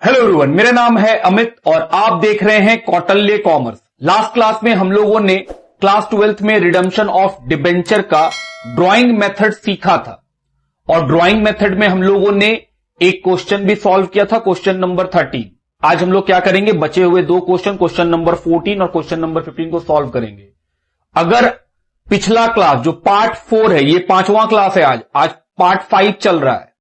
Hello everyone, मेरा नाम है अमित और आप देख रहे हैं कौटिल्य कॉमर्स। लास्ट क्लास में हम लोगों ने क्लास 12th में रिडम्पशन ऑफ डिबेंचर का ड्राइंग मेथड सीखा था और ड्राइंग मेथड में हम लोगों ने एक क्वेश्चन भी सॉल्व किया था, क्वेश्चन नंबर 13। आज हम लोग क्या करेंगे, बचे हुए दो क्वेश्चन नंबर 14 और क्वेश्चन नंबर 15 को सॉल्व करेंगे। अगर पिछला क्लास जो पार्ट 4 है, ये 5वां क्लास है, आज पार्ट 5 चल रहा है।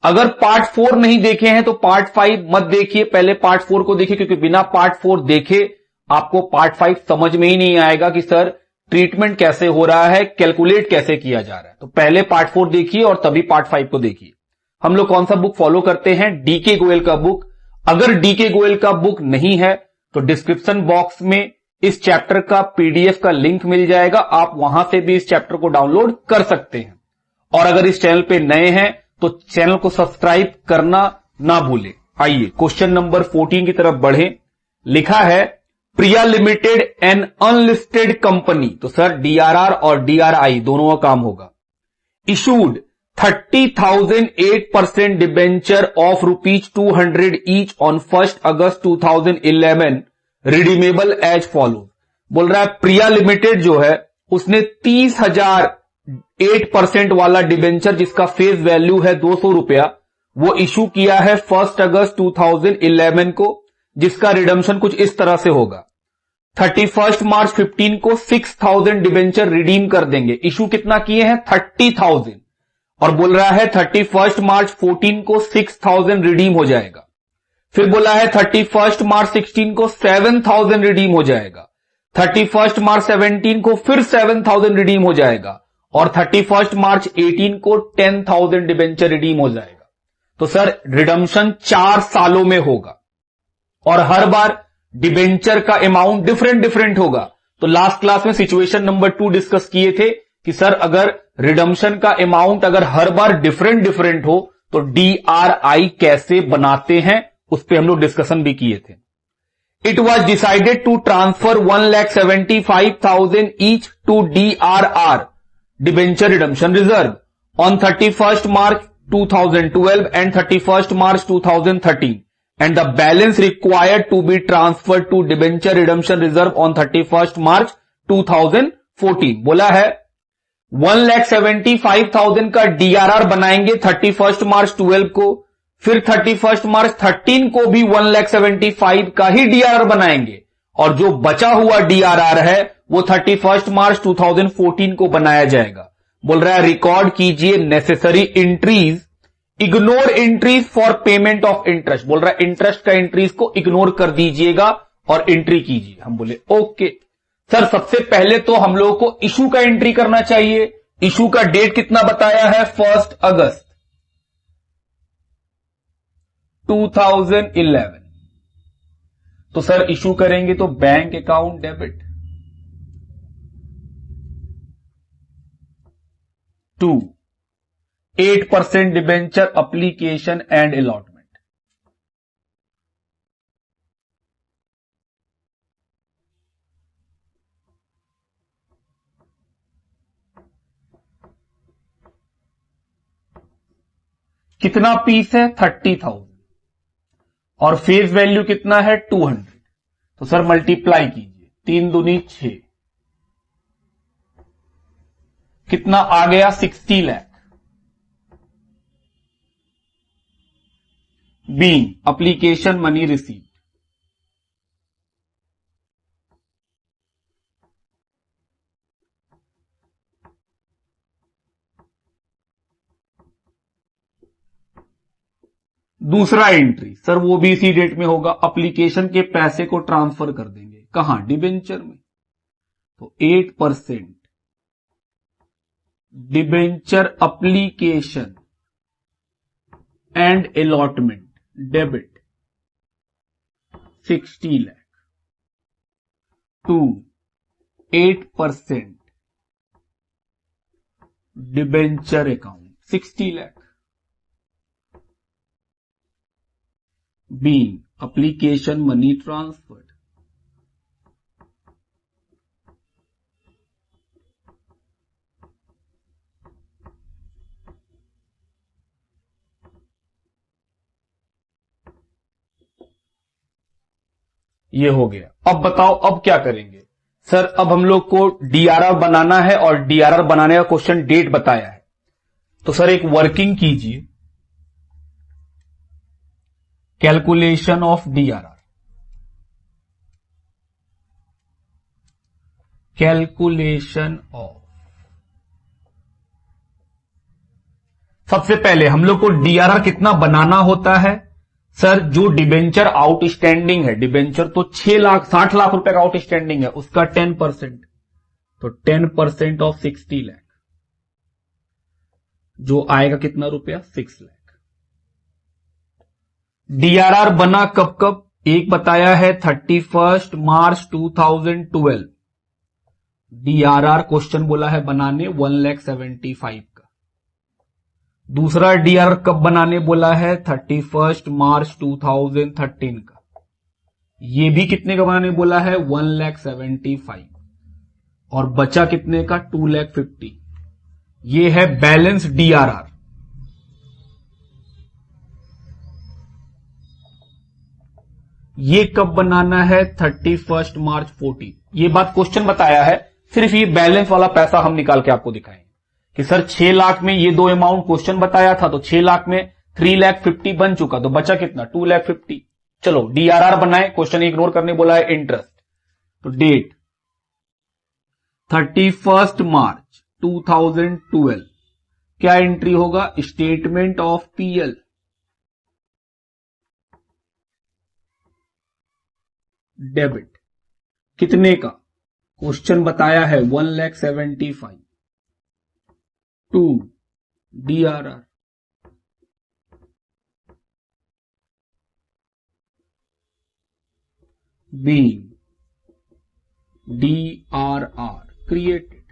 अगर पार्ट 4 नहीं देखे हैं तो पार्ट 5 मत देखिए, पहले पार्ट 4 को देखिए, क्योंकि बिना पार्ट 4 देखे आपको पार्ट 5 समझ में ही नहीं आएगा कि सर ट्रीटमेंट कैसे हो रहा है, कैलकुलेट कैसे किया जा रहा है। तो पहले पार्ट 4 देखिए और तभी पार्ट 5 को देखिए। हम लोग कौन सा बुक फॉलो करते हैं? डीके गोयल का बुक। अगर डीके गोयल का बुक नहीं है तो डिस्क्रिप्शन बॉक्स में इस चैप्टर का पीडीएफ का लिंक मिल जाएगा, आप वहां से भी इस चैप्टर को डाउनलोड कर सकते हैं। और अगर इस चैनल पे नए हैं तो चैनल को सब्सक्राइब करना ना भूलें। आइए क्वेश्चन नंबर 14 की तरफ बढ़ें। लिखा है Priya limited an unlisted company, तो सर डीआरआर और डीआरआई दोनों का काम होगा। Issued 30,000 8% debenture of ₹200 each on 1 August 2011 redeemable as follow. बोल रहा है प्रिया लिमिटेड जो है उसने 30,000 8% वाला डिबेंचर जिसका फेस वैल्यू है 200 रुपया, वो इशू किया है 1 अगस्त 2011 को, जिसका रिडम्पशन कुछ इस तरह से होगा। 31 मार्च 15 को 6,000 डिबेंचर रिडीम कर देंगे। इशू कितना किए हैं? 30,000। और बोल रहा है 31 मार्च 14 को 6,000 रिडीम हो जाएगा। फिर बोला है 31 मार्च 16 को 7,000 रिडीम हो जाएगा। 31 मार्च 17 को फिर 7,000 रिडीम हो जाएगा और 31 मार्च 18 को 10,000 डिबेंचर रिडीम हो जाएगा। तो सर रिडम्पशन 4 सालों में होगा और हर बार डिबेंचर का अमाउंट डिफरेंट होगा। तो लास्ट क्लास में सिचुएशन नंबर 2 डिस्कस किए थे कि सर अगर रिडम्पशन का अमाउंट अगर हर बार डिफरेंट हो तो डीआरआई कैसे बनाते हैं, उस पर हम लोग डिस्कशन भी किए थे। It was decided to transfer 1,75,000 each to DRR Debenture Redemption Reserve on 31st March 2012 and 31st March 2013 and the balance required to be transferred to Debenture Redemption Reserve on 31st March 2014। बोला है 1,75,000 का DRR बनाएंगे 31st मार्च 12 को, फिर 31 मार्च 13 को भी 1,75,000 का ही DRR बनाएंगे और जो बचा हुआ डीआरआर है वो 31 मार्च 2014 को बनाया जाएगा। बोल रहा है रिकॉर्ड कीजिए necessary entries, ignore entries for payment of interest. बोल रहा है इंटरेस्ट का एंट्रीज को इग्नोर कर दीजिएगा और एंट्री कीजिए। हम बोले ओके सर, सबसे पहले तो हम लोगों को इशू का एंट्री करना चाहिए। इशू का डेट कितना बताया है? 1 अगस्त 2011। तो सर इशू करेंगे तो bank account debit to 8% debenture application and allotment. कितना पीस है? 30,000 और फेस वैल्यू कितना है? 200। तो सर मल्टीप्लाई कीजिए, 3 दूनी 6, कितना आ गया? 60 lakh. Being application money received. दूसरा एंट्री सर वो भी इसी डेट में होगा, एप्लीकेशन के पैसे को ट्रांसफर कर देंगे। कहां? डिबेंचर में। तो 8% debenture application and allotment debit 60 lakh to 8% debenture account 60 lakh being application money transferred। ये हो गया। अब बताओ अब क्या करेंगे? सर अब हम लोग को डीआरआर बनाना है और डीआरआर बनाने का क्वेश्चन डेट बताया है। तो सर एक वर्किंग कीजिए, calculation of DRR, calculation of. सबसे पहले हम लोग को डीआरआर कितना बनाना होता है? सर जो डिबेंचर आउटस्टैंडिंग है, डिबेंचर तो 60 लाख रुपए का आउटस्टैंडिंग है, उसका 10%, तो 10% ऑफ 60 लाख जो आएगा कितना रुपया? 6 लाख। डीआरआर बना कब कब? एक बताया है 31 मार्च 2012, डीआरआर क्वेश्चन बोला है बनाने 1,75,000 का। दूसरा डीआरआर कब बनाने बोला है? 31 मार्च 2013 का, ये भी कितने का बनाने बोला है? 1,75,000। और बचा कितने का? 2,50,000। ये है बैलेंस डीआरआर। ये कब बनाना है? 31 मार्च 14। ये बात क्वेश्चन बताया है, सिर्फ ये बैलेंस वाला पैसा हम निकाल के आपको दिखाएंगे कि सर 6 लाख में ये दो अमाउंट क्वेश्चन बताया था, तो 6 लाख में 3,50,000 बन चुका, तो बचा कितना? 2,50,000। चलो डीआरआर बनाए, क्वेश्चन इग्नोर करने बोला है इंटरेस्ट। तो डेट 31 मार्च 2012, क्या एंट्री होगा? Statement of PL, debit. कितने का? क्वेश्चन बताया है 1,75,000 to DRR, being DRR created.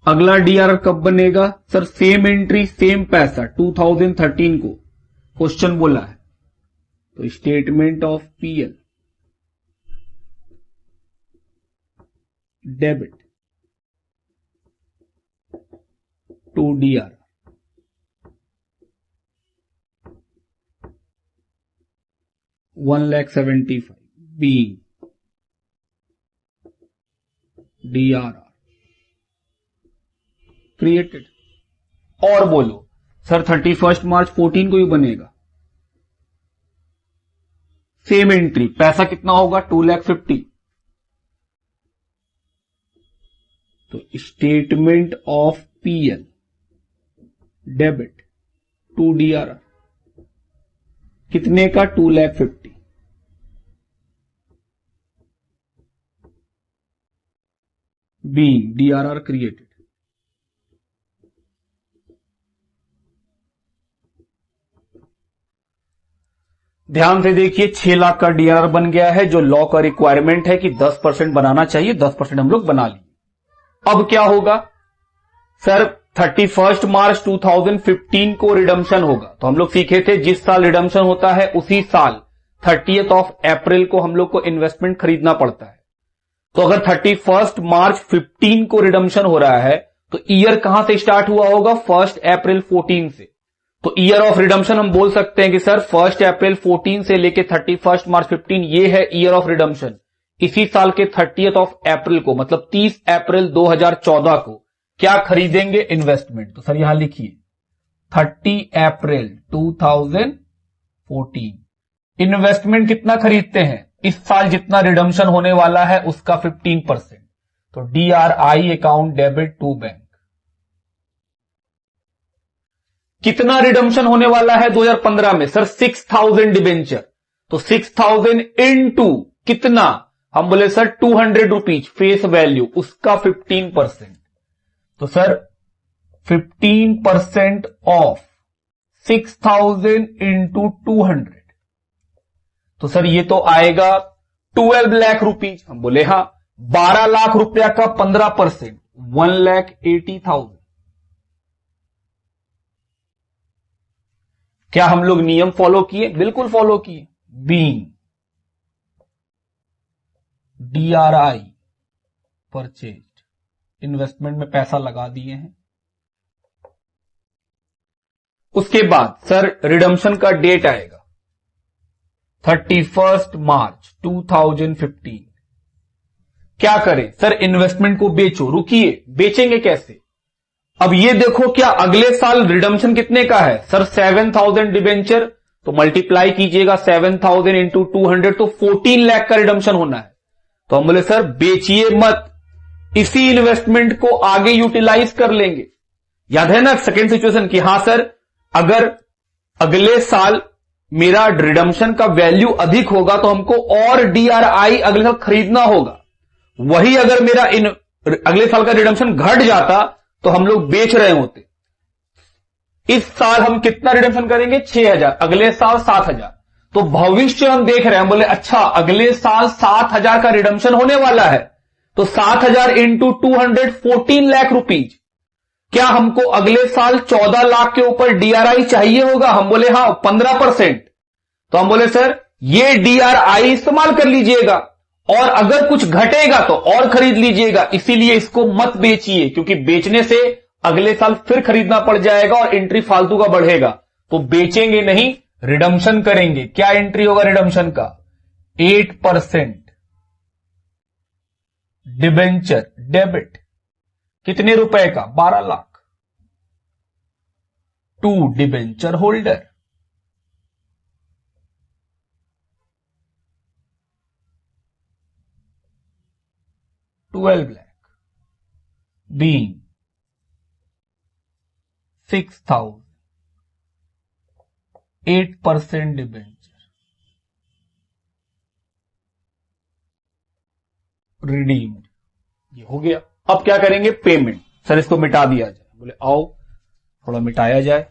अगला डीआरआर कब बनेगा? सर सेम एंट्री सेम पैसा 2013 को क्वेश्चन बोला है, तो statement of PL, debit to DRR, $1,75,000 being DRR created. और बोलो सर 31 मार्च 14 को ही बनेगा, सेम एंट्री, पैसा कितना होगा? 2,50,000। तो statement of PL, debit to DRR, कितने का? 2,50,000 बीइंग डीआरआर क्रिएटेड। ध्यान से देखिए, 6 लाख का डीआरआर बन गया है, जो लॉ का रिक्वायरमेंट है कि 10% बनाना चाहिए, 10% हम लोग बना लिए। अब क्या होगा? सर 31 मार्च 2015 को रिडम्पशन होगा, तो हम लोग सीखे थे जिस साल रिडम्पशन होता है उसी साल 30 अप्रैल को हम लोग को इन्वेस्टमेंट खरीदना पड़ता है। तो अगर 31 मार्च 15 को रिडम्पशन हो रहा है, तो ईयर कहां से स्टार्ट हुआ होगा? 1 अप्रैल 14 से। तो ईयर ऑफ रिडम्पशन हम बोल सकते हैं कि सर 1 अप्रैल 14 से लेके 31 मार्च 15 ये है ईयर ऑफ रिडम्पशन। इसी साल के 30 अप्रैल को, मतलब 30 अप्रैल 2014 को क्या खरीदेंगे? इन्वेस्टमेंट। तो सर यहां लिखिए 30 अप्रैल 2014 इन्वेस्टमेंट कितना खरीदते हैं? इस साल जितना रिडम्पशन होने वाला है उसका 15%। तो DRI account debit to bank. कितना रिडम्पशन होने वाला है 2015 में? Sir 6,000 debenture. तो 6,000 इनटू कितना? हम बोले सर 200 रुपीज फेस वैल्यू, उसका 15%। तो सर 15% ऑफ 6,000 इंटू 200, तो सर ये तो आएगा 12 लाख रुपीज। हम बोले हां, 12 लाख रुपया का 15%, 1,80,000। क्या हम लोग नियम फॉलो किए? बिल्कुल फॉलो किए। बीइंग डीआरआई परचेज, इन्वेस्टमेंट में पैसा लगा दिए हैं। उसके बाद सर रिडम्पशन का डेट आएगा 31 मार्च 2015। क्या करें सर? इन्वेस्टमेंट को बेचो। रुकिए, बेचेंगे कैसे? अब ये देखो, क्या अगले साल रिडम्पशन कितने का है सर? 7000 डिबेंचर, तो मल्टीप्लाई कीजिएगा 7000 इंटू 200, तो 14 लाख का रिडम्पशन होना है। तो हम बोले सर बेचिए मत, इसी इन्वेस्टमेंट को आगे यूटिलाइज कर लेंगे। याद है ना सेकेंड सिचुएशन की? हां सर, अगर अगले साल मेरा रिडम्पशन का वैल्यू अधिक होगा तो हमको और डीआरआई अगले साल खरीदना होगा। वही अगर मेरा अगले साल का रिडम्पशन घट जाता तो हम लोग बेच रहे होते। इस साल हम कितना रिडम्पशन करेंगे? 6000, अगले साल 7000। तो भविष्य हम देख रहे हैं, हम बोले अच्छा अगले साल 7000 का रिडम्पशन होने वाला है, तो 7000 इंटू 200 14 लाख रुपीज। क्या हमको अगले साल 14 लाख के ऊपर डीआरआई चाहिए होगा? हम बोले हां 15%। तो हम बोले सर ये डीआरआई इस्तेमाल कर लीजिएगा, और अगर कुछ घटेगा तो और खरीद लीजिएगा। इसीलिए इसको मत बेचिए, क्योंकि बेचने से अगले साल फिर खरीदना पड़ जाएगा और एंट्री फालतू का बढ़ेगा। तो बेचेंगे नहीं, रिडम्पशन करेंगे। क्या एंट्री होगा रिडम्पशन का? 8% डिबेंचर डेबिट। कितने रुपए का? 12 lakh. To debenture holder, $12 lakh, being 6,000, 8% debenture redeemed. ये हो गया। अब क्या करेंगे? पेमेंट। सर इसको मिटा दिया जाए। बोले आओ थोड़ा मिटाया जाए।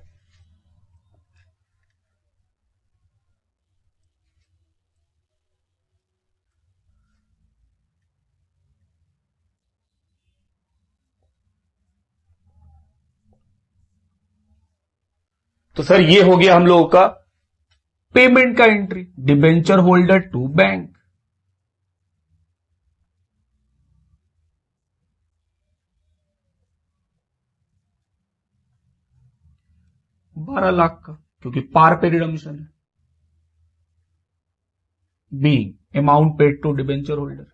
तो सर ये हो गया हम लोगों का पेमेंट का entry. Debenture holder to bank, $12 lakh का, क्योंकि पार पे रिडम्पशन है। Be amount paid to debenture holder,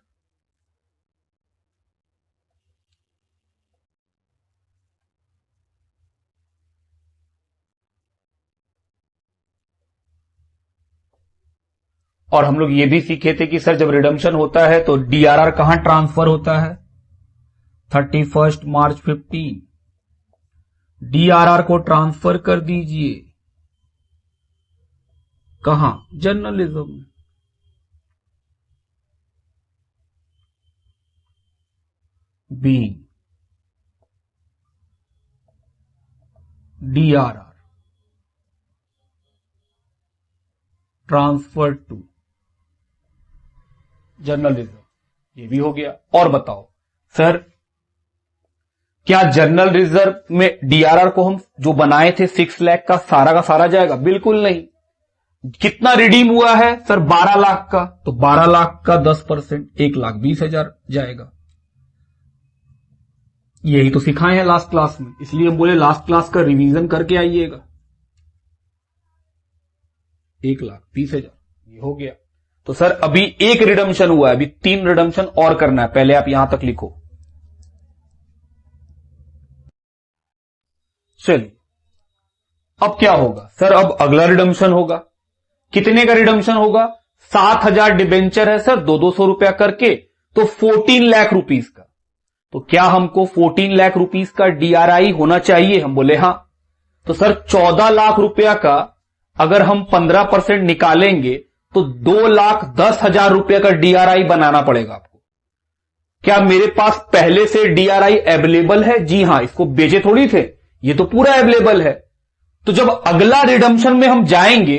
और हम लोग ये भी सीखे थे कि सर जब रिडम्पशन होता है तो डीआरआर कहां ट्रांसफर होता है? 31 मार्च 15 डीआरआर को ट्रांसफर कर दीजिए। कहां? जर्नलिज्म में। Be DRR transfer to journalism, ये भी हो गया। और बताओ सर, क्या जनरल रिजर्व में डीआरआर को हम जो बनाए थे 6 लाख का सारा जाएगा? बिल्कुल नहीं। कितना रिडीम हुआ है सर? 12 लाख का, तो 12 लाख का 10% 1,20,000 जाएगा। यही तो सिखाए हैं लास्ट क्लास में, इसलिए हम बोले लास्ट क्लास का रिवीजन करके आइएगा। 1,20,000 ये हो गया। तो सर अभी एक रिडम्पशन हुआ है, अभी 3 रिडम्पशन और करना है। पहले आप यहां तक लिखो। चलिए अब क्या होगा सर? अब अगला रिडम्पशन होगा। कितने का रिडम्पशन होगा? 7,000 डिबेंचर है सर, 200 रुपया करके, तो 14 लाख रुपीस का। तो क्या हमको 14 लाख रुपीस का डीआरआई होना चाहिए? हम बोले हां। तो सर 14 लाख रुपया का अगर हम 15% निकालेंगे तो 2,10,000 रुपया का डीआरआई बनाना पड़ेगा आपको। क्या मेरे पास पहले से डीआरआई अवेलेबल है? जी हां, इसको बेचे थोड़ी थे, ये तो पूरा अवेलेबल है। तो जब अगला रिडम्पशन में हम जाएंगे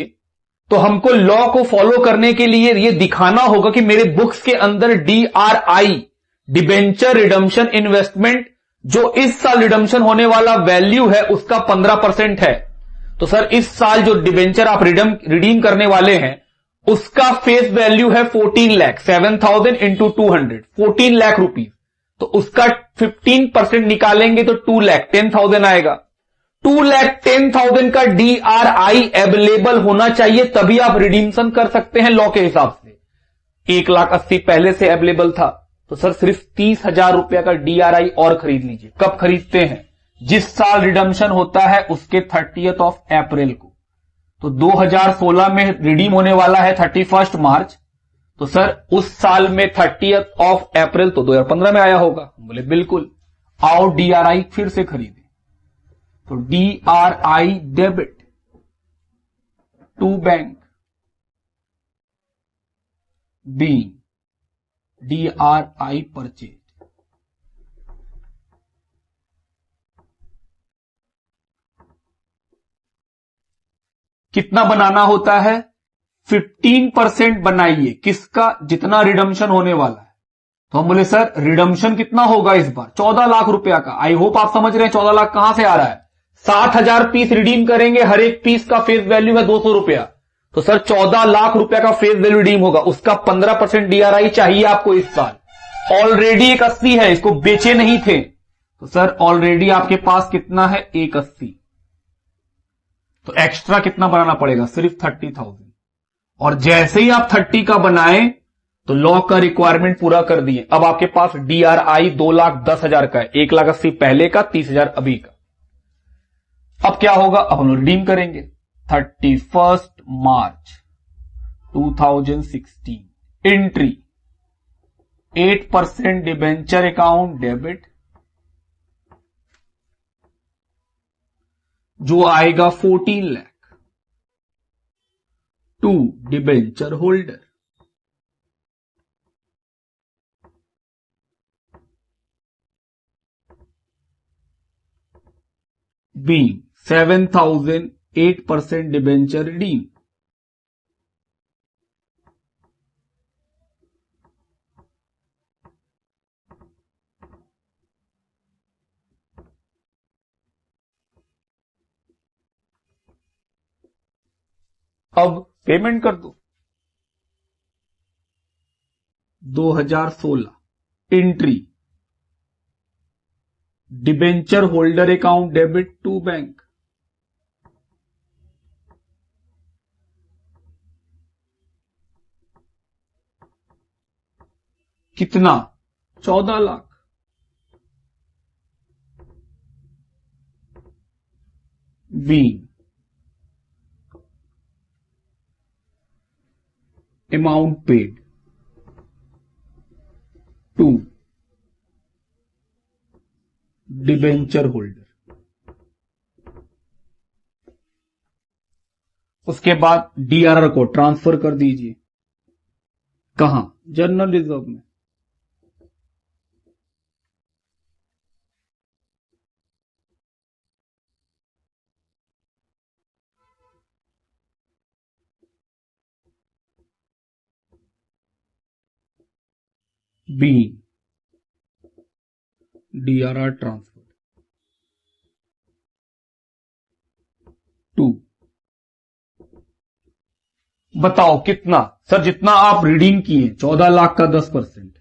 तो हमको लॉ को फॉलो करने के लिए यह दिखाना होगा कि मेरे बुक्स के अंदर डीआरआई, डिबेंचर रिडम्पशन इन्वेस्टमेंट, जो इस साल रिडम्पशन होने वाला वैल्यू है उसका 15% है। तो सर इस साल जो डिबेंचर आप रिडीम करने वाले हैं उसका फेस वैल्यू है 14 लाख, 7,000 इंटू 200, 14 लाख रुपीज। तो उसका 15% निकालेंगे तो 2 लाख 10,000 आएगा। 2,10,000 का DRI अवेलेबल होना चाहिए, तभी आप रिडीम्शन कर सकते हैं लॉ के हिसाब से। 1,80,000 पहले से अवेलेबल था, तो सर सिर्फ 30,000 रुपया का DRI और खरीद लीजिए। कब खरीदते हैं? जिस साल रिडम्पशन होता है उसके 30th अप्रैल को। तो 2016 में रिडीम होने वाला है 31 मार्च, तो सर उस साल में 30th अप्रैल तो 2015 में आया होगा। बोले बिल्कुल, आओ DRI फिर से खरीदें। तो DRI debit to bank, be DRI purchase. कितना बनाना होता है? 15% बनाइए। किसका? जितना रिडम्पशन होने वाला है। तो हम बोले सर रिडम्पशन कितना होगा इस बार? 14 लाख रुपया का। आई होप आप समझ रहे हैं 14 लाख कहां से आ रहा है। 60,000 पीस रिडीम करेंगे, हर एक पीस का फेस वैल्यू है 200 रुपया, तो सर 14 लाख रुपया का फेस वैल्यू रिडीम होगा। उसका 15% DRI चाहिए आपको इस साल। ऑलरेडी 180 है, इसको बेचे नहीं थे, तो सर ऑलरेडी आपके पास कितना है? 180। तो एक्स्ट्रा कितना बनाना पड़ेगा? सिर्फ 30,000। और जैसे ही आप 30 का बनाएं तो लॉ का रिक्वायरमेंट पूरा कर दिए। अब आपके पास DRI 2,10,000 का है, 1,80,000 पहले का, 30,000 अभी का। अब क्या होगा? अब हम रिडीम करेंगे 31 March 2016। Entry 8% debenture account debit, जो आएगा 14 lakh, to debenture holder. Be 7,000 8% debenture redeem. अब पेमेंट कर दो। 2016 entry debenture holder account debit to bank, कितना? 14 lakh. Be amount paid to debenture holder. उसके बाद DRR को ट्रांसफर कर दीजिए। कहां? जनरल रिजर्व में। बी DRR ट्रांसफर टू, बताओ कितना? सर जितना आप रिडीम किए 14 लाख का 10%,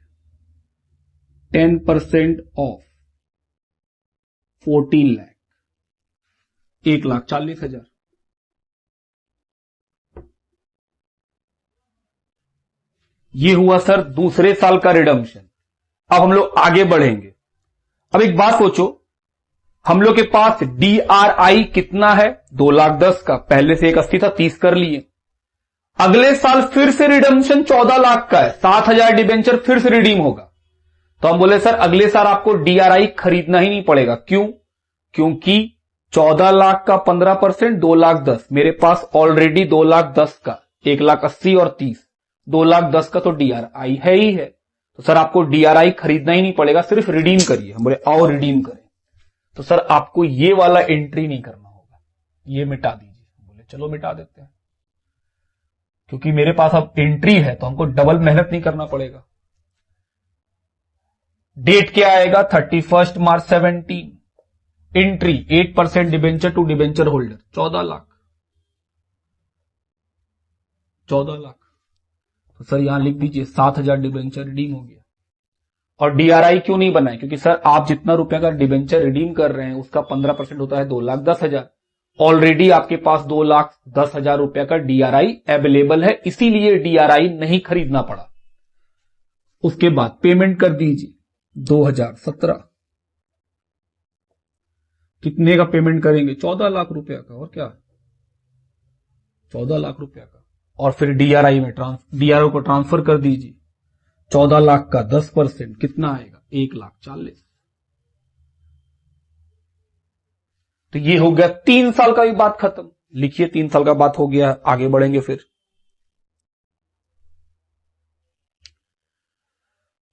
10% ऑफ 14 लाख, 1,40,000। ये हुआ सर दूसरे साल का रिडम्पशन। अब हम लोग आगे बढ़ेंगे। अब एक बात सोचो, हम लोग के पास DRI कितना है? 2,10,000 का। पहले से 180 था, 30 कर लिए। अगले साल फिर से रिडम्पशन 14 लाख का है, 7,000 डिबेंचर फिर से रिडीम होगा। तो हम बोले सर अगले साल आपको DRI खरीदना ही नहीं पड़ेगा। क्यों? क्योंकि 14 लाख का 15% 2,10,000, मेरे पास ऑलरेडी 2,10,000 का, 1,80,000 और 30, 2,10,000 का तो DRI है ही है। तो सर आपको DRI खरीदना ही नहीं पड़ेगा, सिर्फ रिडीम करिए। हम बोले आओ रिडीम करें। तो सर आपको ये वाला एंट्री नहीं करना होगा, ये मिटा दीजिए। बोले चलो मिटा देते हैं, क्योंकि मेरे पास अब एंट्री है तो हमको डबल मेहनत नहीं करना पड़ेगा। डेट क्या आएगा? 31 March 17। Entry 8% debenture to debenture holder, 14 lakh, 14 lakh. तो सर यहां लिख दीजिए 7,000 डिबेंचर रिडीम हो गया। और डीआरआई क्यों नहीं बनाए? क्योंकि सर आप जितना रुपया का डिबेंचर रिडीम कर रहे हैं उसका 15% होता है 2,10,000। ऑलरेडी आपके पास 2,10,000 रुपया का डीआरआई अवेलेबल है, इसीलिए डीआरआई नहीं खरीदना पड़ा। उसके बाद पेमेंट कर दीजिए 2017। कितने का पेमेंट करेंगे? 14 लाख रुपया का। और क्या? 14 लाख रुपया का। और फिर डीआरआई में डीआरओ को ट्रांसफर कर दीजिए। 14 लाख का 10% कितना आएगा? 1,40,000। तो ये हो गया 3 साल का भी बात खत्म। लिखिए 3 साल का बात हो गया, आगे बढ़ेंगे फिर।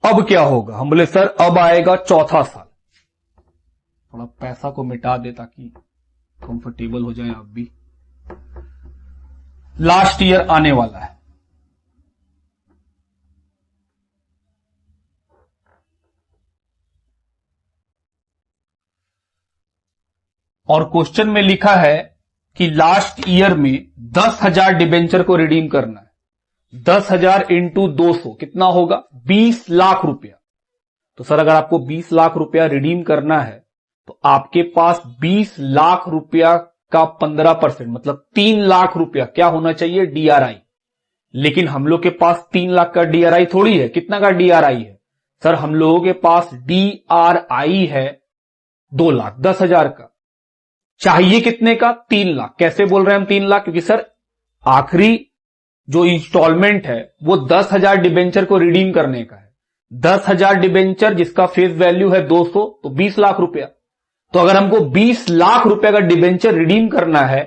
अब क्या होगा? हम बोले सर अब आएगा चौथा साल। थोड़ा पैसा को मिटा दे ताकि कंफर्टेबल हो जाए आप भी। लास्ट ईयर आने वाला है। और क्वेश्चन में लिखा है कि लास्ट ईयर में 10,000 डिबेंचर को रिडीम करना है। 10,000 इंटू 200 कितना होगा? 20 लाख रुपया। तो सर अगर आपको 20 लाख रुपया रिडीम करना है तो आपके पास 20 लाख रुपया का 15% मतलब 3 लाख रुपया क्या होना चाहिए? डीआरआई। लेकिन हम लोग के पास 3 लाख का डीआरआई थोड़ी है। कितना का डीआरआई है? सर हम लोगों के पास डीआरआई है 2,10,000 का। चाहिए कितने का? 3 लाख। कैसे बोल रहे हैं हम 3 लाख? क्योंकि सर आखिरी जो इंस्टॉलमेंट है वो 10,000 डिबेंचर को रिडीम करने का है। 10,000 डिबेंचर जिसका फेस वैल्यू है 200 तो 20 लाख रुपया। तो अगर हमको 20 लाख रुपया का डिबेंचर रिडीम करना है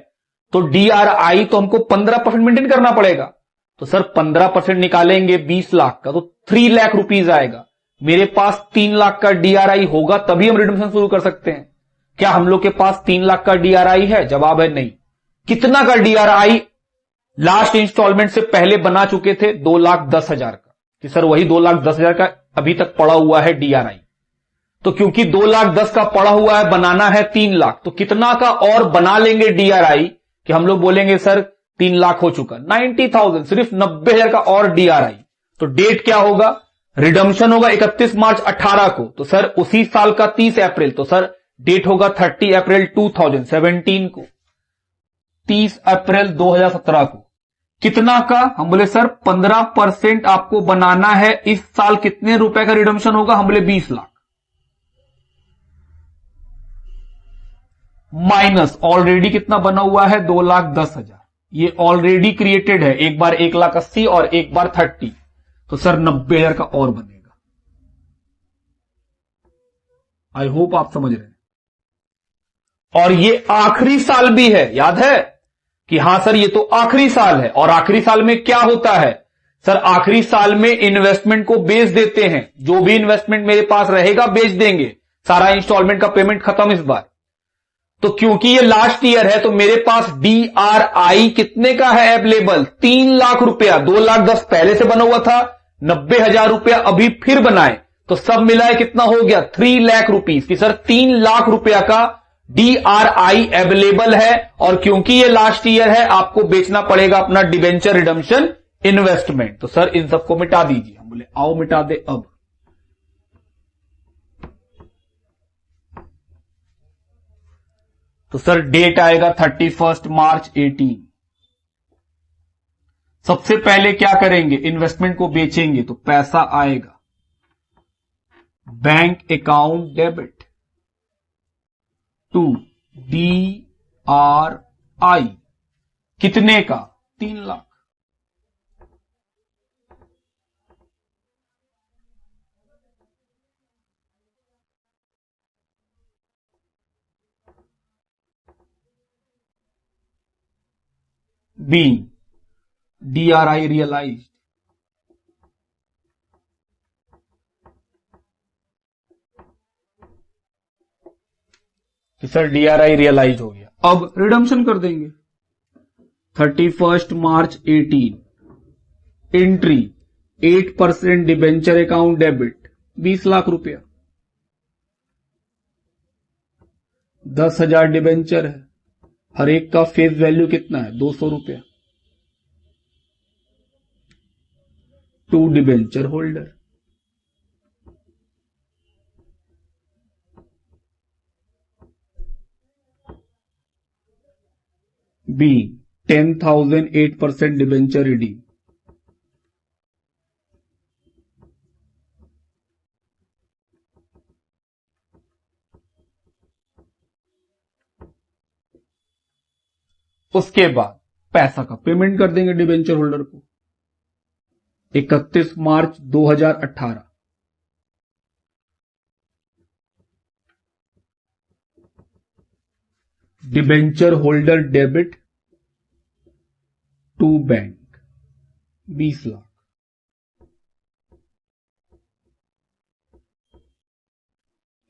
तो डीआरआई तो हमको 15% मेंटेन करना पड़ेगा। तो सर 15% निकालेंगे 20 लाख का तो 3 लाख रुपीज आएगा। मेरे पास 3 लाख का डीआरआई होगा तभी हम रिडम्पशन शुरू कर सकते हैं। क्या हम लोग के पास 3 लाख का डीआरआई है? जवाब है नहीं। कितना का डीआरआई लास्ट इंस्टॉलमेंट से पहले बना चुके थे? 2,10,000 का। कि सर वही 2,10,000 का अभी तक पड़ा हुआ है डीआरआई। तो क्योंकि 2,10,000 का पड़ा हुआ है, बनाना है 3 लाख, तो कितना का और बना लेंगे डीआरआई कि हम लोग बोलेंगे सर 3 लाख हो चुका? 90,000, सिर्फ 90,000 का और डीआरआई। तो डेट क्या होगा? रिडम्पशन होगा 31 मार्च 18 को। तो सर उसी साल का 30 अप्रैल। तो सर डेट होगा 30 अप्रैल 2017 को। 30 अप्रैल 2017 को। कितना का? हम बोले सर 15% आपको बनाना है इस साल। कितने रुपए का रिडम्पशन होगा? हम बोले 20 लाख। माइनस ऑलरेडी कितना बना हुआ है? 2,10,000। ये ऑलरेडी क्रिएटेड है, एक बार 1,80,000 और एक बार 30। तो सर 90,000 का और बनेगा। आई होप आप समझ रहे हैं। और ये आखिरी साल भी है, याद है कि हां सर ये तो आखिरी साल है। और आखिरी साल में क्या होता है? सर आखिरी साल में इन्वेस्टमेंट को बेच देते हैं। जो भी इन्वेस्टमेंट मेरे पास रहेगा बेच देंगे। सारा इंस्टॉलमेंट का पेमेंट खत्म इस बार। तो क्योंकि ये लास्ट ईयर है तो मेरे पास डीआरआई कितने का है अवेलेबल? 3 लाख रुपया। 2,10,000 पहले से बना हुआ था, 90,000 रुपया अभी फिर बनाए, तो सब मिलाए कितना हो गया? 3 लाख रुपीज। कि सर 3 लाख रुपया का डीआरआई अवेलेबल है। और क्योंकि ये लास्ट ईयर है आपको बेचना पड़ेगा अपना डिबेंचर रिडम्पशन इन्वेस्टमेंट। तो सर इन सबको मिटा दीजिए। हम बोले आओ मिटा दे। अब तो सर डेट आएगा 31 मार्च 18। सबसे पहले क्या करेंगे? इन्वेस्टमेंट को बेचेंगे तो पैसा आएगा bank account debit to DRI. कितने का? 3 लाख। being DRI realized कि सर डीआरआई रियलाइज हो गया। अब रिडम्पशन कर देंगे 31 मार्च 18। Entry 8% debenture account debit 20 lakh रुपया। 10,000 डिबेंचर है, हर एक का फेस वैल्यू कितना है? 200 रुपया। 2 debenture holder be 10,000 8% debenture redeem. उसके बाद पैसा का पेमेंट कर देंगे डिबेंचर होल्डर को 31 मार्च 2018। Debenture holder debit to bank 20 lakh.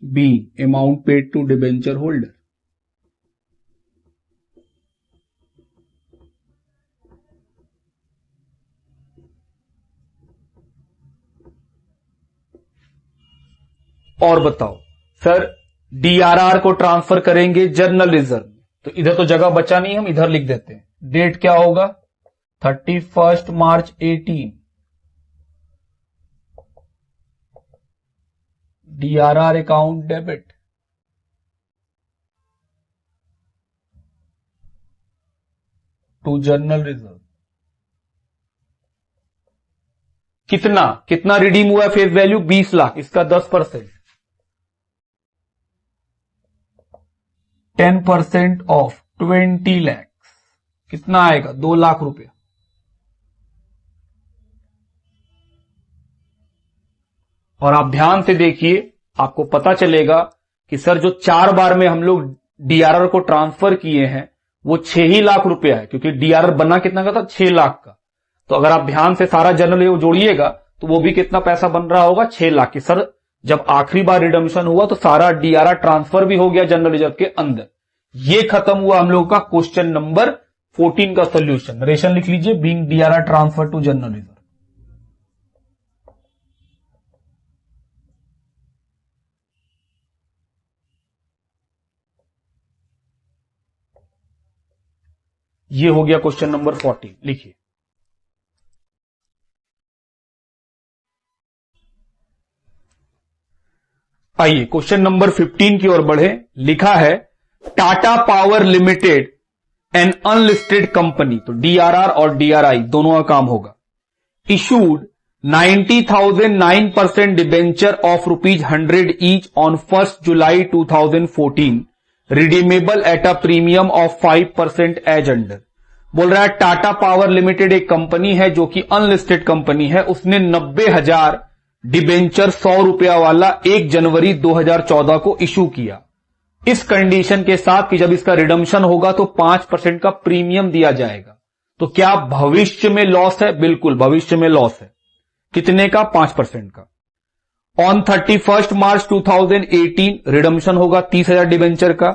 Be amount paid to debenture holder. और बताओ सर, डीआरआर को ट्रांसफर करेंगे जर्नल रिजर्व में, तो इधर तो जगह बचा नहीं, हम इधर लिख देते हैं। डेट क्या होगा 31 मार्च 18। DRR account debit to general reserve. कितना रिडीम हुआ है फेस वैल्यू 20 लाख, इसका 10%। 10% ऑफ 20 लाख कितना आएगा 2 लाख रुपया। और आप ध्यान से देखिए, आपको पता चलेगा कि सर जो 4 बार में हम लोग डीआरआर को ट्रांसफर किए हैं वो 6 ही लाख रुपया है, क्योंकि डीआरआर बना कितना का था 6 लाख का। तो अगर आप ध्यान से सारा जनरल जोड़िएगा तो वो भी कितना पैसा बन रहा होगा 6 लाख की। सर जब आखिरी बार रिडम्पशन हुआ तो सारा डीआरआर ट्रांसफर भी हो गया जनरल रिजर्व के अंदर। ये खत्म हुआ हम लोग का क्वेश्चन नंबर 14 का सोल्यूशन। नरेशन लिख लीजिए, being DRR transfer to general reserve. ये हो गया क्वेश्चन नंबर 14। लिखिए, आइए क्वेश्चन नंबर 15 की ओर बढ़े। लिखा है Tata power limited an unlisted company, तो डीआरआर और डीआरआई दोनों का काम होगा। Issued 90,009% debenture of ₹100 each on 1 July 2014 redeemable at a premium of 5% as under. बोल रहा है टाटा पावर लिमिटेड एक कंपनी है जो कि अनलिस्टेड कंपनी है, उसने 90,000 डिबेंचर 100 रुपया वाला 1 जनवरी 2014 को इशू किया, इस कंडीशन के साथ कि जब इसका रिडम्पशन होगा तो 5% का प्रीमियम दिया जाएगा। तो क्या भविष्य में लॉस है? बिल्कुल भविष्य में लॉस है। कितने का? 5% का। ऑन 31 मार्च 2018 रिडम्पशन होगा 30,000 डिबेंचर का।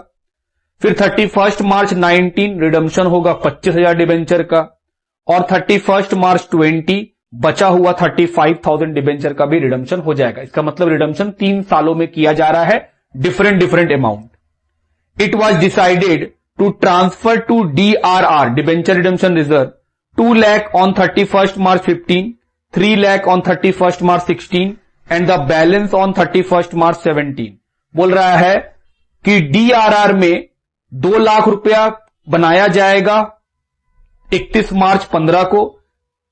फिर 31 मार्च 19 रिडम्पशन होगा 25,000 डिबेंचर का। और 31 मार्च 20 बचा हुआ 35,000 डिबेंचर का भी रिडम्पशन हो जाएगा। इसका मतलब रिडम्पशन 3 सालों में किया जा रहा है, different amount. It was decided to transfer to DRR debenture redemption reserve 2 lakh on 31 March 15, 3 lakh on 31 March 16 and the balance on 31 March 17। बोल रहा है कि डीआरआर में 2 लाख रुपया बनाया जाएगा 31 मार्च 15 को,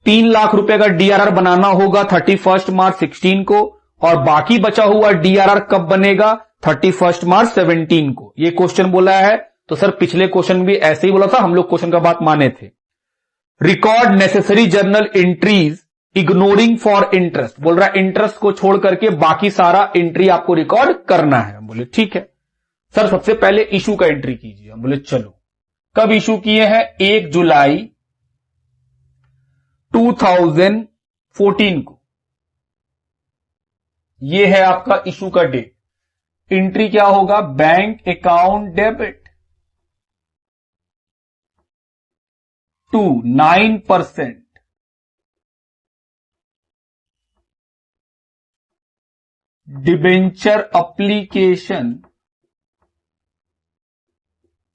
3 लाख रुपए का डीआरआर बनाना होगा 31 मार्च 16 को, और बाकी बचा हुआ डीआरआर कब बनेगा 31 मार्च 17 को। ये क्वेश्चन बोला है। तो सर पिछले क्वेश्चन भी ऐसे ही बोला था, हम लोग क्वेश्चन का बात माने थे। Record necessary journal entries ignoring for interest. बोल रहा है इंटरेस्ट को छोड़ करके बाकी सारा एंट्री आपको रिकॉर्ड करना है। हम बोले ठीक है सर, सबसे पहले इशू का एंट्री कीजिए। हम बोले चलो, कब इशू किए हैं? 1 जुलाई 2014 को। ये है आपका इशू का डेट। एंट्री क्या होगा? Bank account debit to 9% debenture application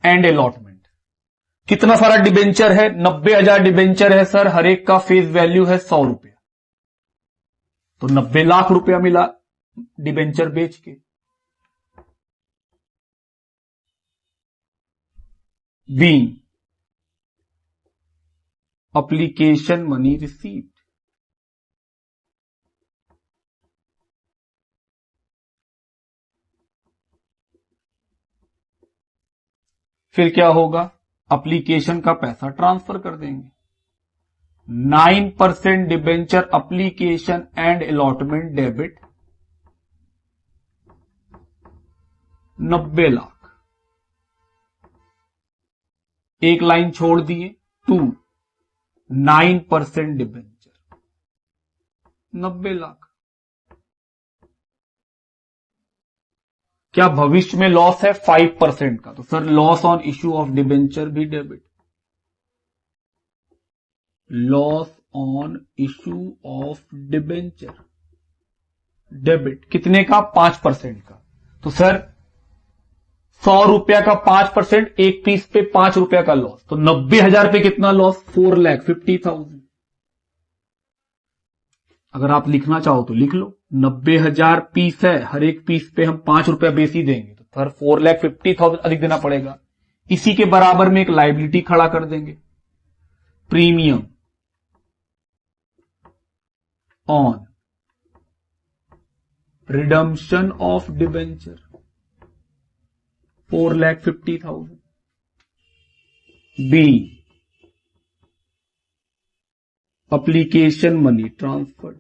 and allotment. कितना सारा डिबेंचर है? 90,000 डिबेंचर है सर, हर एक का फेस वैल्यू है 100 रुपया, तो 90 लाख रुपया मिला डिबेंचर बेच के। Be application money received. फिर क्या होगा, एप्लीकेशन का पैसा ट्रांसफर कर देंगे। 9% debenture application and allotment debit 90 lakh. एक लाइन छोड़ दिए, 9% डिबेंचर 90 लाख। क्या भविष्य में लॉस है 5% का, तो sir loss on issue of debenture भी debit. Loss on issue of debenture debit कितने का, 5% का। तो सर 100 रुपया का 5%, एक पीस पे 5 रुपया का लॉस, तो 90,000 पे कितना लॉस, 4,50,000। अगर आप लिखना चाहो तो लिख लो, 90,000 पीस है, हर एक पीस पे हम 5 रुपया बेसी देंगे, तो सर 4,50,000 अधिक देना पड़ेगा। इसी के बराबर में एक लायबिलिटी खड़ा कर देंगे, premium on redemption of debenture 4,50,000। Be application money transferred.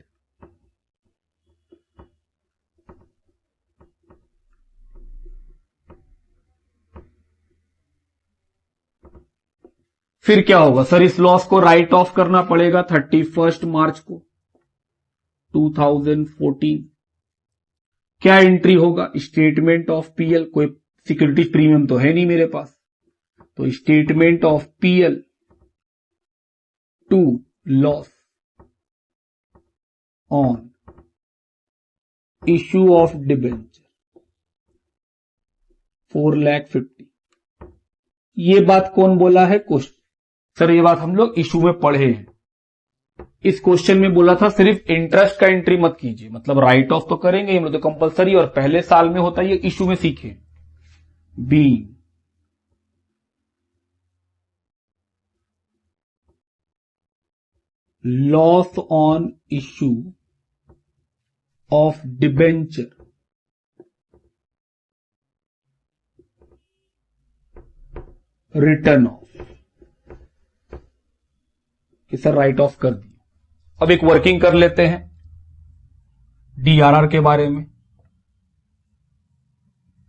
फिर क्या होगा सर, इस लॉस को राइट ऑफ करना पड़ेगा 31 मार्च को 2014। क्या एंट्री होगा, स्टेटमेंट ऑफ पीएल। कोई सिक्योरिटी प्रीमियम तो है नहीं मेरे पास, तो statement of PL to loss on issue of debenture 4,50,000। ये बात कौन बोला है, क्वेश्चन। सर ये बात हम लोग इश्यू में पढ़े हैं। इस क्वेश्चन में बोला था सिर्फ इंटरेस्ट का एंट्री मत कीजिए, मतलब राइट ऑफ तो करेंगे हम लोग तो कंपलसरी, और पहले साल में होता है, ये इश्यू में सीखे। Be loss on issue of debenture written off, कि सर राइट ऑफ कर दिया। अब एक वर्किंग कर लेते हैं डीआरआर के बारे में,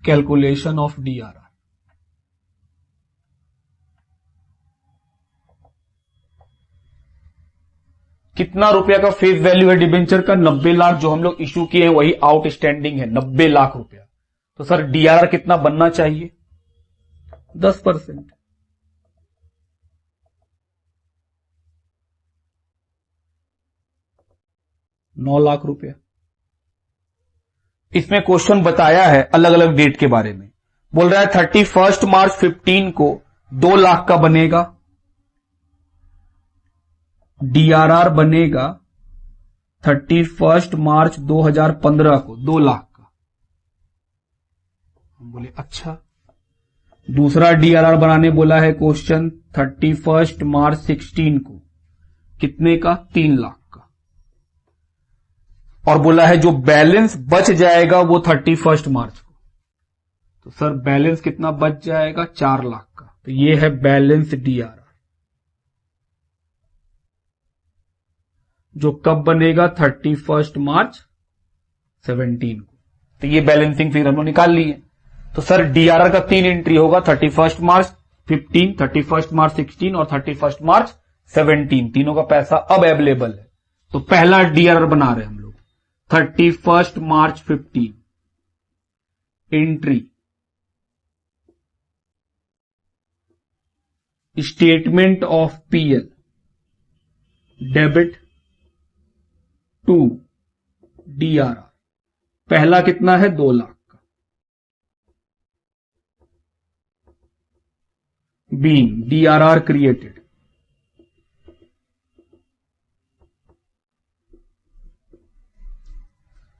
कैलकुलेशन ऑफ डीआरआर। कितना रुपया का फेस वैल्यू है डिबेंचर का, 90 लाख। जो हम लोग इश्यू किए हैं वही आउटस्टैंडिंग है, 90 लाख रुपया। तो सर डीआरआर कितना बनना चाहिए, 10%। ₹9 लाख। इसमें क्वेश्चन बताया है अलग अलग डेट के बारे में। बोल रहा है 31 मार्च 15 को 2 लाख का बनेगा, डीआरआर बनेगा 31 मार्च 2015 को 2 लाख का। हम बोले अच्छा। दूसरा डीआरआर बनाने बोला है क्वेश्चन 31 मार्च 16 को, कितने का, 3 लाख का। और बोला है जो बैलेंस बच जाएगा वो 31 मार्च को, तो सर बैलेंस कितना बच जाएगा, 4 लाख का। तो ये है बैलेंस डीआरआर, जो कब बनेगा, 31 मार्च 17 को। तो ये बैलेंसिंग फिगर हम लोग निकाल ली है। तो सर डीआरआर का 3 एंट्री होगा, 31 मार्च 15, 31 मार्च 16 और 31 मार्च 17। तीनों का पैसा अब अवेलेबल है। तो पहला डीआरआर बना रहे हैं हम लोग, 31 मार्च 15 entry statement of PL debit to DRR. पहला कितना है, 2 लाख का। बीइंग डीआरआर क्रिएटेड,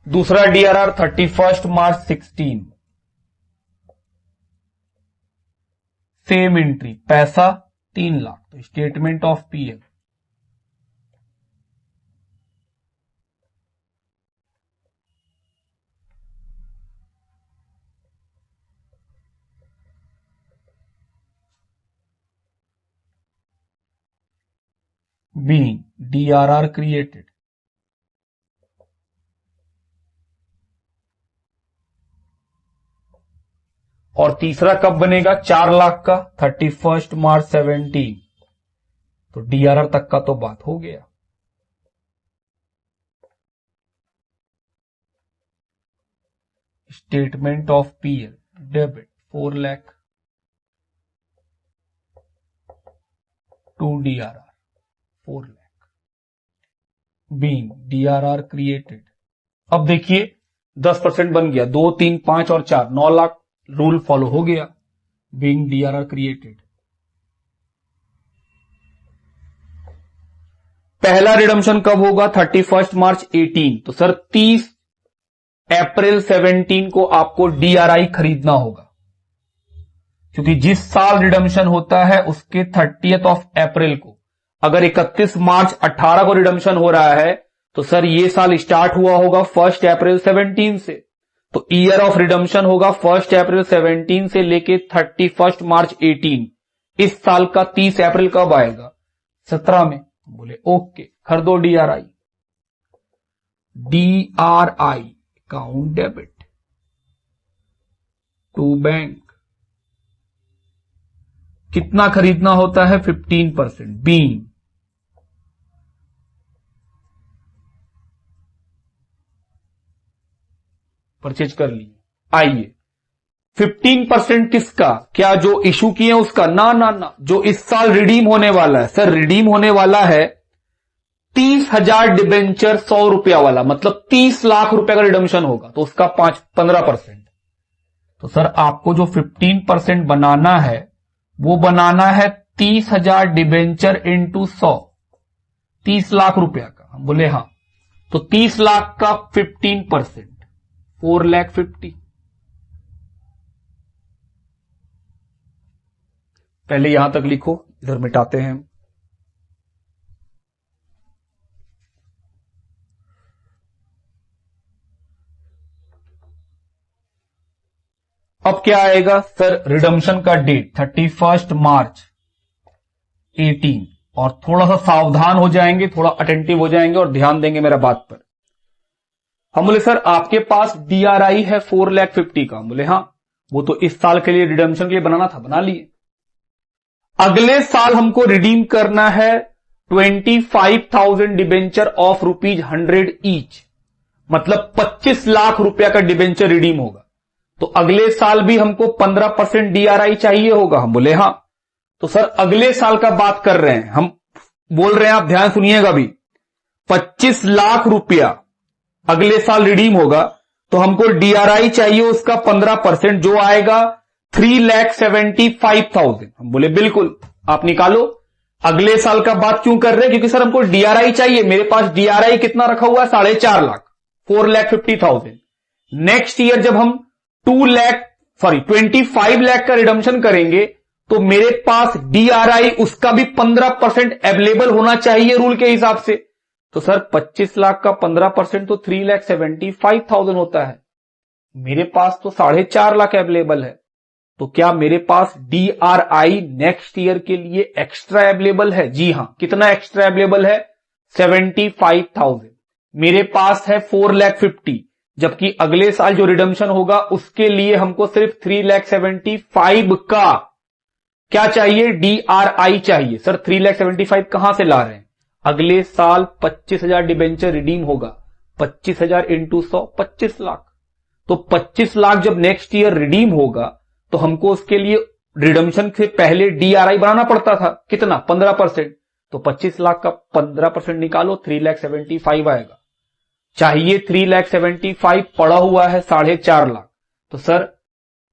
दूसरा डीआरआर 31 मार्च 16, सेम एंट्री, पैसा 3 लाख। तो statement of PL being DRR created. और तीसरा कब बनेगा 4 लाख का 31 मार्च 17। तो DRR तक का तो बात हो गया। Statement of PL debit 4 lakh to DRR 4 lakh being DRR created. अब देखिए 10% बन गया, 2, 3, 5 और 4, 9 लाख रूल फॉलो हो गया। Being DRR created. पहला रिडम्पशन कब होगा 31 मार्च 18। तो सर 30 अप्रैल 17 को आपको DRI खरीदना होगा, क्योंकि जिस साल रिडम्पशन होता है उसके 30 अप्रैल को, अगर 31 मार्च 18 को रिडम्पशन हो रहा है तो सर ये साल स्टार्ट हुआ होगा 1 अप्रैल 17 से। तो ईयर ऑफ रिडम्पशन होगा 1 अप्रैल 17 से लेके 31 मार्च 18। इस साल का 30 अप्रैल कब आएगा 17 में। बोले ओके, कर दो DRI। DRI account debit to bank. कितना खरीदना होता है 15%। बीइंग परचेज कर लिए। आइए 15% किसका, क्या जो इशू किए उसका? ना ना ना, जो इस साल रिडीम होने वाला है। सर रिडीम होने वाला है 30,000 डिबेंचर 100 रुपया वाला, मतलब 30 लाख रुपए का रिडम्पशन होगा, तो उसका 15%। तो सर आपको जो 15% बनाना है वो बनाना है 30,000 डिबेंचर इंटू 100, 30 लाख रुपया का। हम बोले हाँ, तो 30 लाख का 15% 4,50,000। पहले यहां तक लिखो, इधर मिटाते हैं हम। अब क्या आएगा सर, रिडम्पशन का डेट 31 मार्च 18। और थोड़ा सा सावधान हो जाएंगे, थोड़ा अटेंटिव हो जाएंगे और ध्यान देंगे मेरा बात पर। हम बोले सर आपके पास DRI है 4,50,000 का। हम बोले हाँ, वो तो इस साल के लिए रिडम्पशन के लिए बनाना था, बना लिए। अगले साल हमको रिडीम करना है 25,000 डिबेंचर ऑफ ₹100 ईच, मतलब 25 लाख रुपया का डिबेंचर रिडीम होगा। तो अगले साल भी हमको 15% DRI चाहिए होगा। हम बोले हाँ, तो सर अगले साल का बात कर रहे हैं, हम बोल रहे हैं, आप ध्यान सुनिएगा भी। 25 लाख रुपया अगले साल रिडीम होगा, तो हमको DRI चाहिए उसका 15%, जो आएगा 3,75,000। हम बोले बिल्कुल, आप निकालो। अगले साल का बात क्यों कर रहे हैं, क्योंकि सर हमको DRI चाहिए। मेरे पास DRI कितना रखा हुआ है 4.5 लाख, 4,50,000। नेक्स्ट ईयर जब हम 25 लाख का रिडम्पशन करेंगे तो मेरे पास DRI उसका भी 15% अवेलेबल होना चाहिए रूल के हिसाब से। तो सर 25 लाख का 15% तो 3,75,000 होता है। मेरे पास तो 4.5 लाख अवेलेबल है। तो क्या मेरे पास DRI नेक्स्ट ईयर के लिए एक्स्ट्रा अवेलेबल है? जी हां। कितना एक्स्ट्रा अवेलेबल है? 75,000। मेरे पास है 4,50,000, जबकि अगले साल जो रिडम्पशन होगा उसके लिए हमको सिर्फ 3,75,000 का क्या चाहिए? DRI चाहिए। सर 3,75,000 कहां से ला रहे हैं? अगले साल 25,000 डिबेंचर रिडीम होगा, 25,000 इंटू 100, 25 लाख। तो 25 लाख जब नेक्स्ट ईयर रिडीम होगा तो हमको उसके लिए रिडम्पशन से पहले DRI बनाना पड़ता था। कितना? 15%। तो 25 लाख का 15% निकालो, 3,75,000 आएगा। चाहिए 3,75,000, पड़ा हुआ है 4.5 लाख। तो सर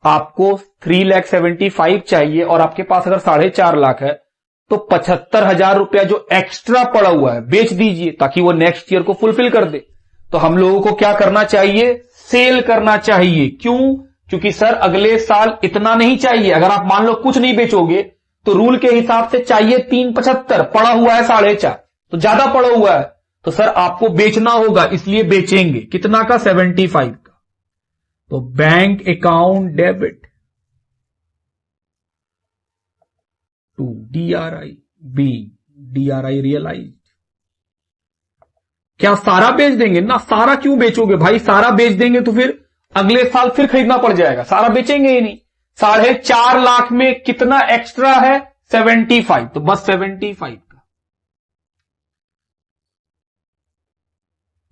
आपको 3,75,000 चाहिए और आपके पास अगर 4.5 लाख है तो 75,000 रुपया जो एक्स्ट्रा पड़ा हुआ है बेच दीजिए, ताकि वो नेक्स्ट ईयर को फुलफिल कर दे। तो हम लोगों को क्या करना चाहिए? सेल करना चाहिए। क्यों? क्योंकि सर अगले साल इतना नहीं चाहिए। अगर आप मान लो कुछ नहीं बेचोगे तो रूल के हिसाब से चाहिए 375, पड़ा हुआ है 4.5, तो ज्यादा पड़ा हुआ है। तो सर आपको बेचना होगा, इसलिए बेचेंगे। कितना का? 75 का। तो bank account debit to DRI, be DRI realised. क्या सारा बेच देंगे? ना, सारा क्यों बेचोगे भाई? सारा बेच देंगे तो फिर अगले साल फिर खरीदना पड़ जाएगा। सारा बेचेंगे ही नहीं। 4.5 लाख में कितना एक्स्ट्रा है? 75। तो बस 75 का।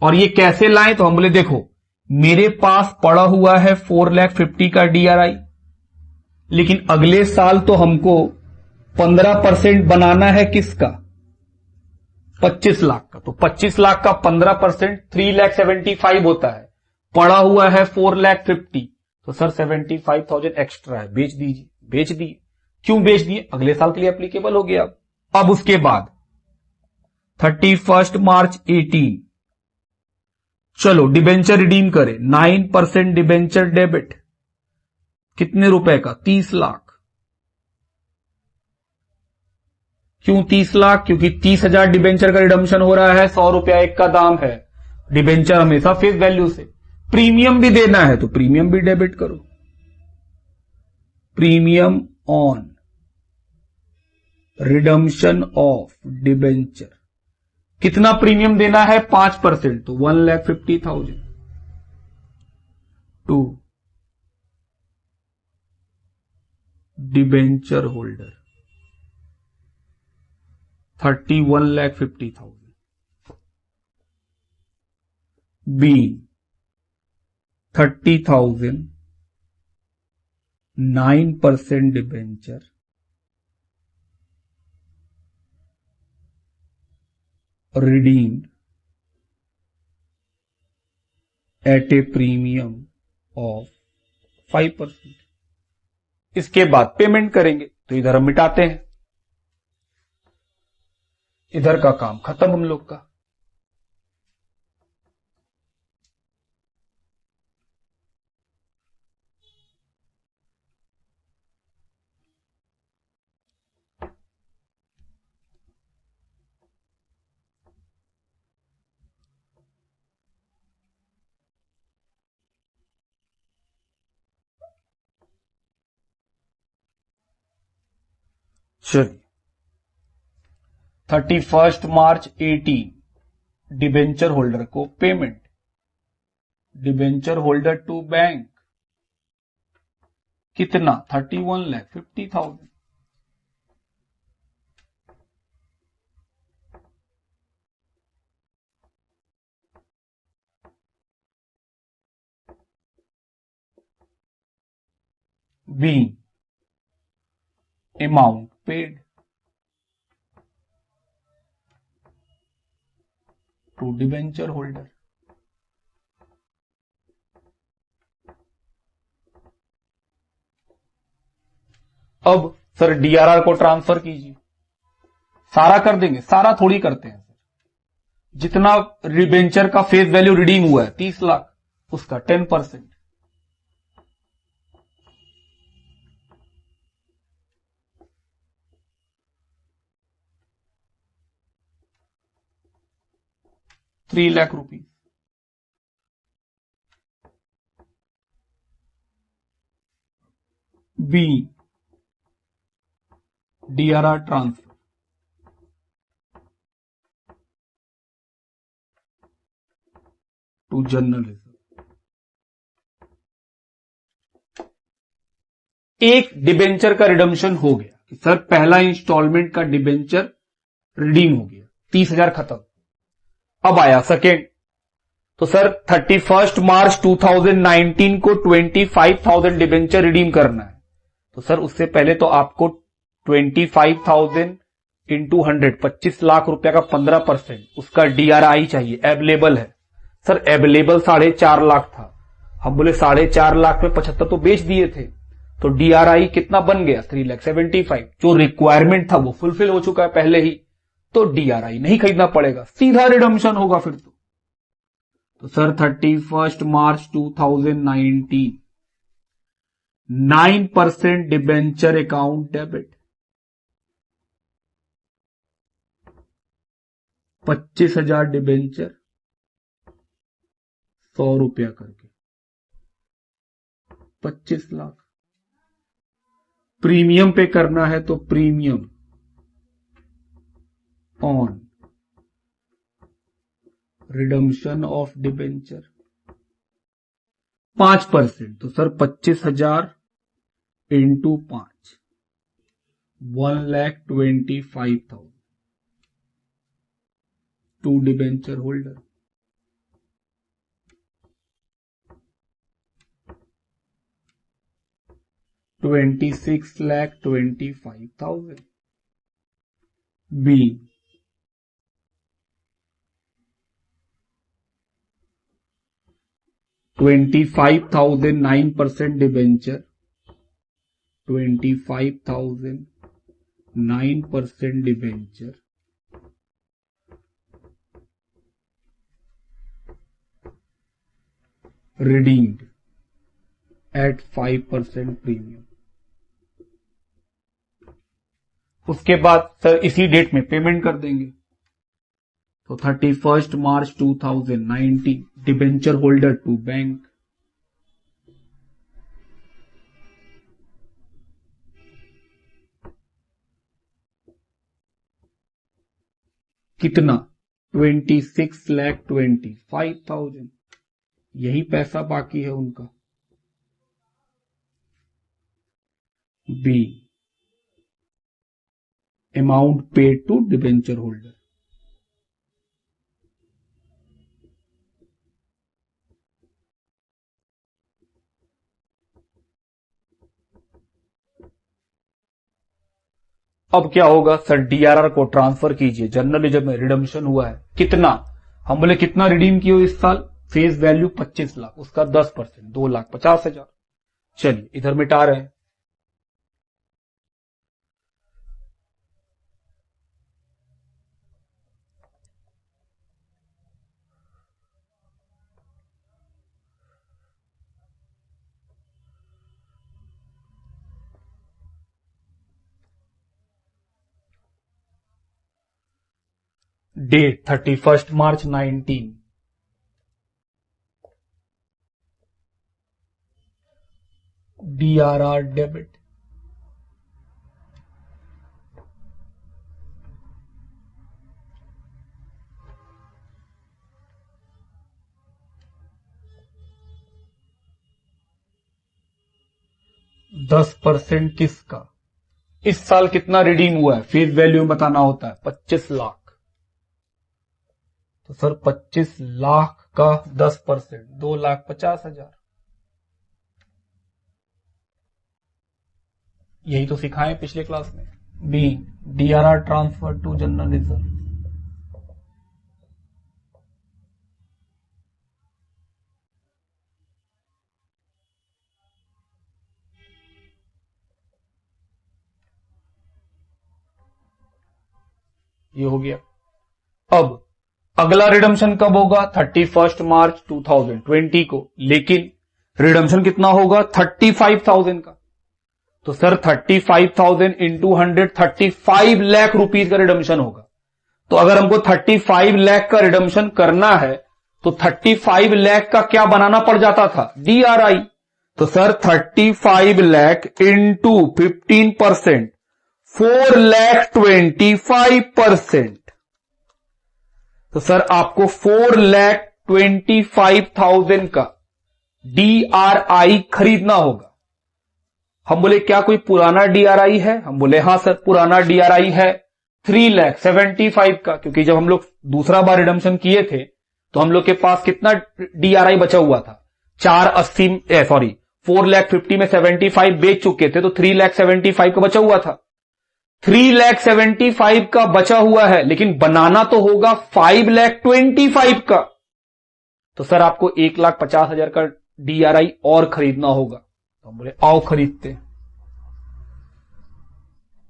और ये कैसे लाए? तो हम बोले देखो, मेरे पास पड़ा हुआ है 4,50,000 का DRI, लेकिन अगले साल तो हमको 15% बनाना है। किसका? 25 लाख का। तो 25 लाख का 15% 3,75,000 होता है। पड़ा हुआ है 4,50,000। तो सर 75,000 एक्स्ट्रा है, बेच दीजिए। बेच दिए। क्यों बेच दिए? अगले साल के लिए एप्लीकेबल हो गया। अब उसके बाद 31 मार्च 18, चलो डिबेंचर रिडीम करें। 9% डिबेंचर डेबिट, कितने रुपए का? 30 लाख। क्यों 30 लाख? क्योंकि 30,000 डिबेंचर का रिडम्पशन हो रहा है, 100 रुपया एक का दाम है। डिबेंचर हमेशा फेस वैल्यू से। प्रीमियम भी देना है तो प्रीमियम भी डेबिट करो। Premium on redemption of debenture, कितना प्रीमियम देना है? 5%। तो 1,50,000 to debenture holder, 31,50,000 being 30,000 9% debenture redeemed at a premium of 5%। इसके बाद पेमेंट करेंगे। तो इधर हम मिटाते हैं, इधर का काम खत्म हम लोग का। चलिए 31 मार्च 18 डिबेंचर होल्डर को payment. Debenture holder to bank कितना? 31,50,000। Be amount paid to debenture holder. अब सर DRR को ट्रांसफर कीजिए। सारा कर देंगे? सारा थोड़ी करते हैं सर। जितना डिबेंचर का फेस वैल्यू रिडीम हुआ है 30 लाख, उसका 10%। ₹3,00,000। Be DRR transfer to general reserve. एक डिबेंचर का रिडम्पशन हो गया कि सर पहला इंस्टॉलमेंट का डिबेंचर रिडीम हो गया, 30,000 खत्म। अब आया सेकेंड। तो सर 31 मार्च 2019 को 25,000 डिबेंचर रिडीम करना है। तो सर उससे पहले तो आपको 25,000 इंटू 100, 25 लाख रुपया का 15%, उसका DRI चाहिए। अवेलेबल है सर? अवेलेबल 4.5 लाख था। हम बोले 4.5 लाख में 75 तो बेच दिए थे, तो DRI कितना बन गया? 3,75,000। जो रिक्वायरमेंट था वो फुलफिल हो चुका है पहले ही, तो DRI नहीं खरीदना पड़ेगा, सीधा रिडम्पशन होगा फिर तो सर 31 मार्च 2019 9% डिबेंचर अकाउंट डेबिट, 25,000 डिबेंचर, 100 रुपया करके 25 लाख। प्रीमियम पे करना है तो premium on redemption of debenture 5%, तो sir 25,000 into 5, 1,25,000 to debenture holder. $26,25,000 be. 25,000 9% debenture, 25,000 9% debenture redeemed at 5% premium. उसके बाद सर इसी डेट में पेमेंट कर देंगे। तो 31 मार्च 2019 डिबेंचर होल्डर टू बैंक, कितना 26,25,000, यही पैसा बाकी है उनका। Be, amount paid to debenture holder. अब क्या होगा सर, डीआरआर को ट्रांसफर कीजिए, जर्नलिज्म में रिडम्पशन हुआ है कितना, हम बोले कितना रिडीम किए इस साल, फेस वैल्यू 25 लाख, उसका 10% 2,50,000। चलिए इधर मिटा रहे हैं। डेट 31 मार्च 19, डीआरआर डेबिट, %10 किसका, इस साल कितना रिडीम हुआ है फेस वैल्यू में बताना होता है 25 लाख। तो सर 25 लाख का 10% 2,50,000, यही तो सिखाए पिछले क्लास में। Be, DRR transfer to general reserve, ये हो गया। अब अगला रिडम्पशन कब होगा, 31 मार्च 2020 को, लेकिन रिडम्पशन कितना होगा 35,000 का। तो सर 35,000 इंटू 100 35 लाख रुपीज का रिडम्पशन होगा। तो अगर हमको 35 लाख का रिडम्पशन करना है तो 35 लाख का क्या बनाना पड़ जाता था, डीआरआई। तो सर 35 लाख इंटू 15% 4,25,000। तो सर आपको 4,25,000 का डीआरआई खरीदना होगा। हम बोले क्या कोई पुराना डीआरआई है, हम बोले हां सर पुराना डीआरआई है 3,75,000 का, क्योंकि जब हम लोग दूसरा बार रिडम्पशन किए थे तो हम लोग के पास कितना डीआरआई बचा हुआ था, 4,50 में 75 बेच चुके थे, तो 3,75,000 का बचा हुआ था। 3,75,000 का बचा हुआ है, लेकिन बनाना तो होगा 5,25,000 का। तो सर आपको 1,50,000 का डीआरआई और खरीदना होगा। तो हम बोले आओ खरीदते।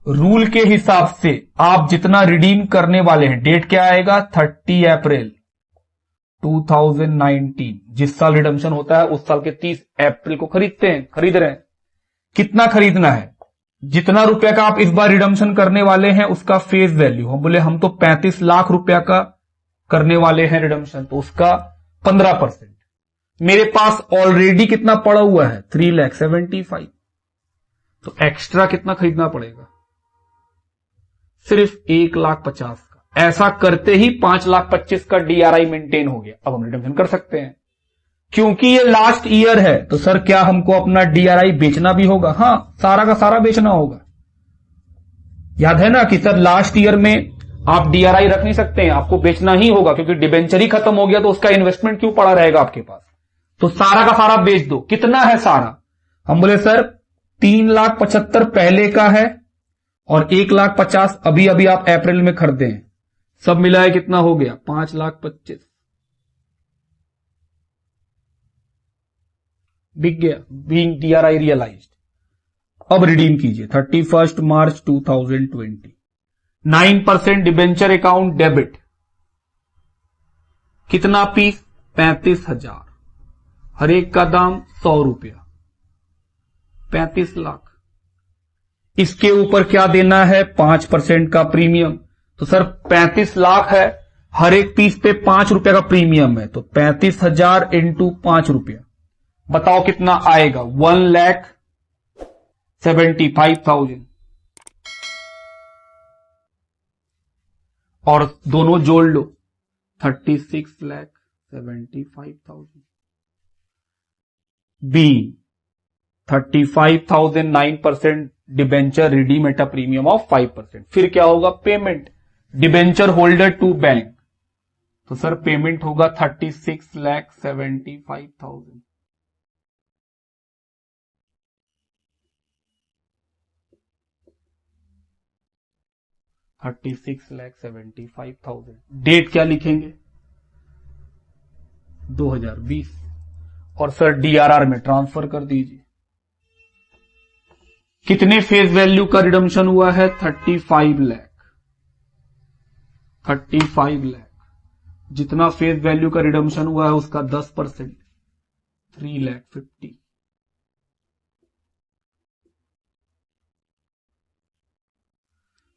रूल के हिसाब से आप जितना रिडीम करने वाले हैं, डेट क्या आएगा 30 अप्रैल 2019, जिस साल रिडम्पशन होता है उस साल के 30 अप्रैल को खरीद रहे हैं। कितना खरीदना है, जितना रुपया का आप इस बार रिडम्पशन करने वाले हैं उसका फेस वैल्यू, हम बोले हम तो 35 लाख रुपया का करने वाले हैं रिडम्पशन, तो उसका 15%। मेरे पास ऑलरेडी कितना पड़ा हुआ है 3,75,000, तो एक्स्ट्रा कितना खरीदना पड़ेगा, सिर्फ 1,50,000 का। ऐसा करते ही 5,25,000 का DRI मेंटेन हो गया। अब हम रिडम्पशन कर सकते हैं। क्योंकि ये लास्ट ईयर है तो सर क्या हमको अपना DRI बेचना भी होगा? हां, सारा का सारा बेचना होगा। याद है ना कि सर लास्ट ईयर में आप DRI रख नहीं सकते हैं, आपको बेचना ही होगा, क्योंकि डिबेंचर ही खत्म हो गया तो उसका इन्वेस्टमेंट क्यों पड़ा रहेगा आपके पास? तो सारा का सारा बेच दो। कितना है सारा? हम बोले सर 3,75,000 पहले का है और 1,50,000 अभी अभी आप अप्रैल में खरीदे हैं। सब मिलाए कितना हो गया? 5,25,000 बिक गया, बीइंग DRI रियलाइज्ड। अब रिडीम कीजिए 31 मार्च 2020। 9% डिबेंचर अकाउंट डेबिट। कितना पीस? 35,000। हर एक का दाम 100 रुपया, 35 लाख। इसके ऊपर क्या देना है? 5% का प्रीमियम। तो सर 35 लाख है, हर एक पीस पे 5 रुपया का प्रीमियम है, तो 35,000 इंटू 5 रुपया, बताओ कितना आएगा? 1,75,000। और दोनों जोड़ लो, 36,75,000। Be 35,000, 9% debenture redeem at a premium of 5%। फिर क्या होगा? Payment debenture holder to bank. तो सर पेमेंट होगा 36,75,000। $36,75,000। डेट क्या लिखेंगे? 2020। और सर DRR में ट्रांसफर कर दीजिए। कितने फेस वैल्यू का रिडम्पशन हुआ है? 35 लाख। 35 लाख जितना फेस वैल्यू का रिडम्पशन हुआ है उसका 10%, 3,50,000।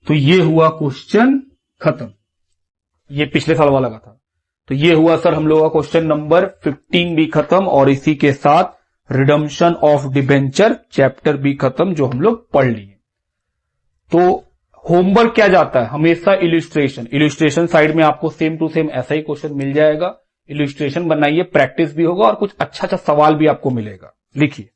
तो ये हुआ क्वेश्चन खत्म। ये पिछले साल वाला का था। तो ये हुआ सर हम लोगों का क्वेश्चन नंबर 15 भी खत्म, और इसी के साथ रिडम्पशन ऑफ डिबेंचर चैप्टर भी खत्म जो हम लोग पढ़ लिए। तो होमवर्क क्या जाता है? हमेशा इलिस्ट्रेशन साइड में आपको सेम टू सेम ऐसा ही क्वेश्चन मिल जाएगा। इलिस्ट्रेशन बनाइए, प्रैक्टिस भी होगा और कुछ अच्छा अच्छा सवाल भी आपको मिलेगा। लिखिए।